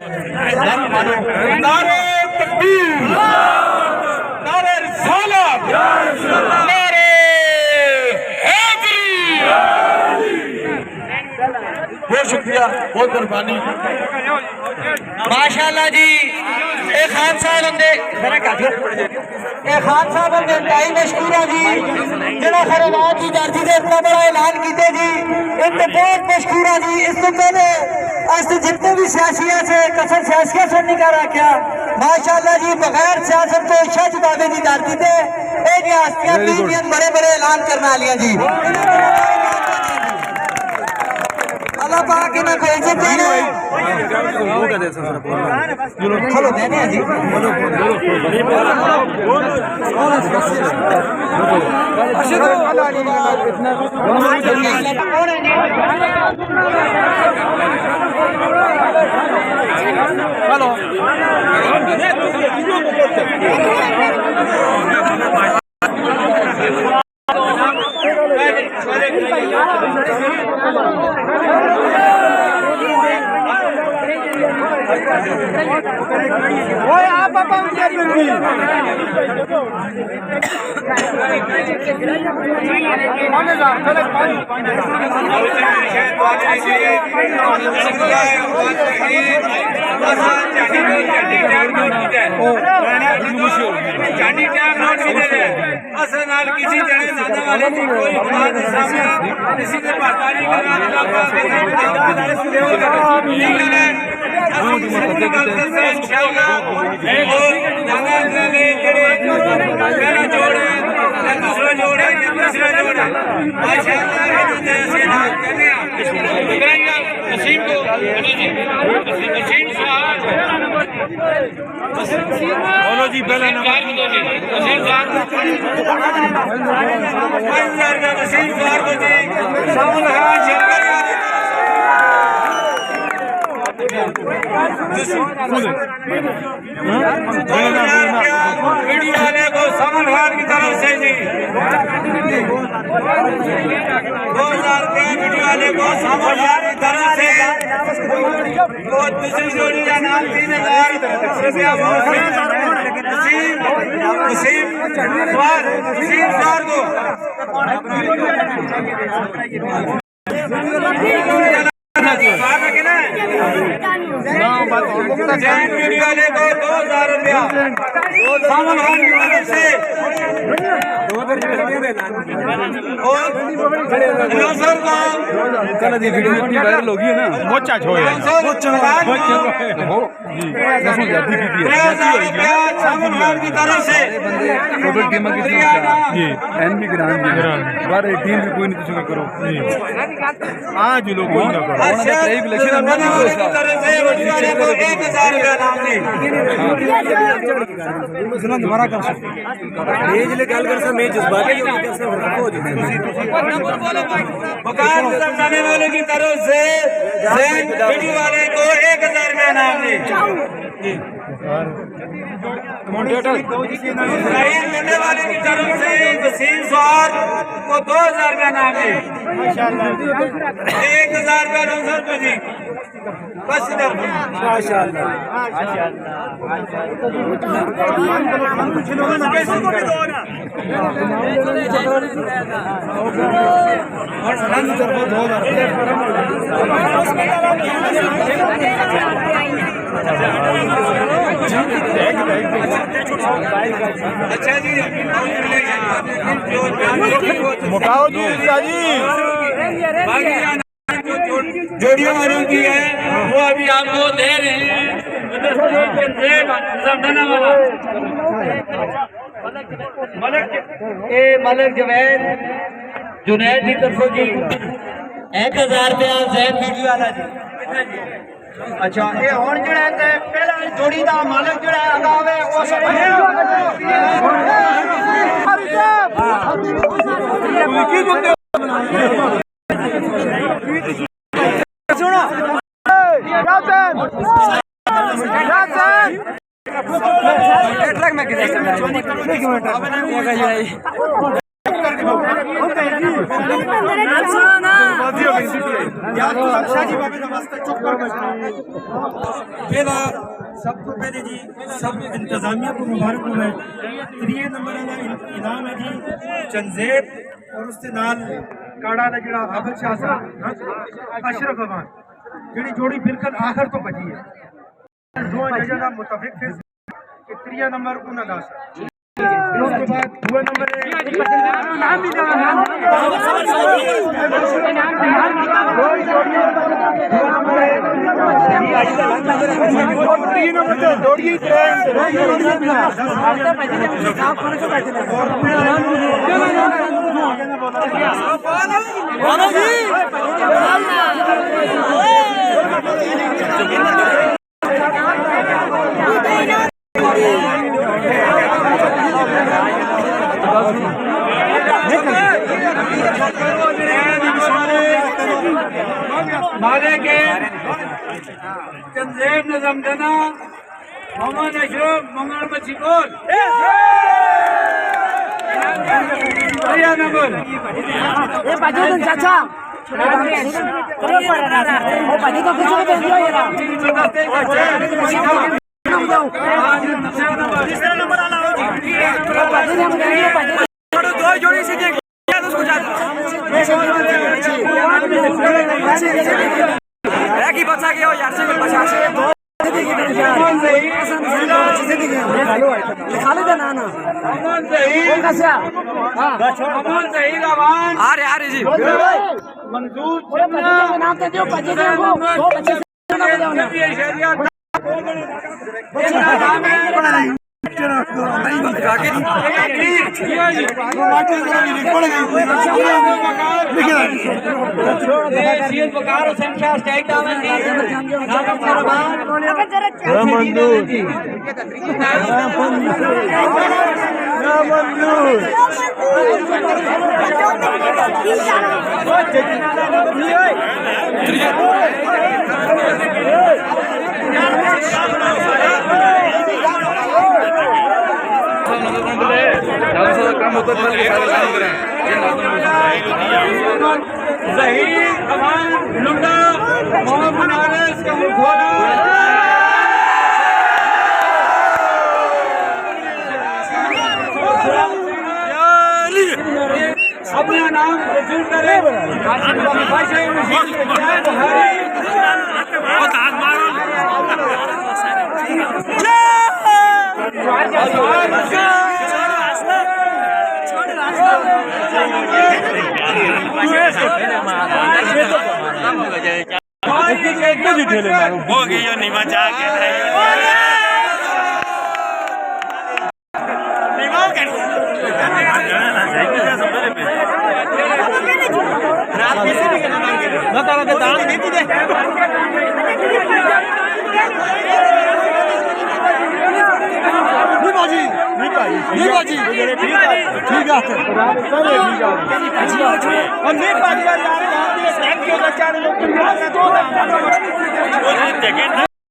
नारे तकबीर, नारे रिसालत, नारे हैदरी। बहुत शुक्रिया, बहुत मेहरबानी। माशाअल्लाह जी। ए खान साहब होंदे ए खान साहब होंदे इंतहाई मशहूर है जी, जिहड़ा खैराबाद की धरती से इतना बड़ा ऐलान कीते जी, इनते बहुत मशहूर है जी। इस तो पहले अस जितने भी सियासियों से कसर सियासियों से नहीं कर रखा माशाअल्लाह जी, बगैर सियासत तो शाह बाबे की धरती से ये हस्तियां बड़े बड़े ऐलान करने वाली जी। अल्लाह पाक इन्हें को इज्जत देना खोलो देने जी। किसी जने ज्यादा वाले की कोई बात नहीं सामने किसी ने पता नहीं दूसरा जोड़ है तीसरा जोड़ है वसीम को वसीम बोलो जी पहले वसीम साहब वसीम साहब को जी शामिल है वीडियो वाले को समन खान की तरफ से जी 2000 रुपये वीडियो वाले को समन खान की तरफ से वो दूसरी जोड़ी का नाम 3000 रुपया वसीम सवार को जैन वीडियो वाले को 2000 रुपया सामन खान की तरफ से चलो जी वीडियो इतनी वायरल होगी ना मोचा छोड़ सामन खान की तरफ से एनबी ग्राम बारे टीम भी कोई नहीं कुछ करो आज लोग कोई ना करो दोबारा कर समझाने वाले की तरफ से वीडियो वाले को 1000 रुपया नाम दे मिलने वाले की तरफ से वसीम सवार को 2000 रुपया नाम दे 1000 रुपया 900 रुपये जी बस इधर अच्छा जी मुकाओ जी जोड़ियों वालों की है वो अभी आपको दे रहे हैं मलक जवैद जुनैद की तरफों जी 1000 रुपया जैन वीडियो वाला जी। अच्छा ये हुण जिहड़ा है पहला जोड़ी दा मालिक जिहड़ा अगावे वो सुनो ट्रक में पहला सब तो पहले जी सब इंतजामिया को मुबारक हो है। 3 नंबर का इनाम है जी चंजेब और उसके नाल काड़ा का जड़ा आबद शाह साहब अशरफ अमान जी जोड़ी बिल्कुल आखिर तो बची है। दो जजा का मुताबिक थे कि 3 नंबर उन्हें दास उसके बाद 2 नंबर मारे के चंदेब नजम जना मोहम्मद अशरफ मंगल मछीकोल नंबर ये पाजन चाचा वो पानी का कुछ नहीं दिया यार तीसरा नंबर आना हो दो जोड़ी से देख उसको एक ही बच्चा के हो यार से बचा से खाली था ना ना अमन सही कैसा अमन सही रवान अरे जी मंजूर नाम दे दियो बच्चे को वो बच्चे अपना नाम रसूल करे हो गई नहीं बचा के ठीक है।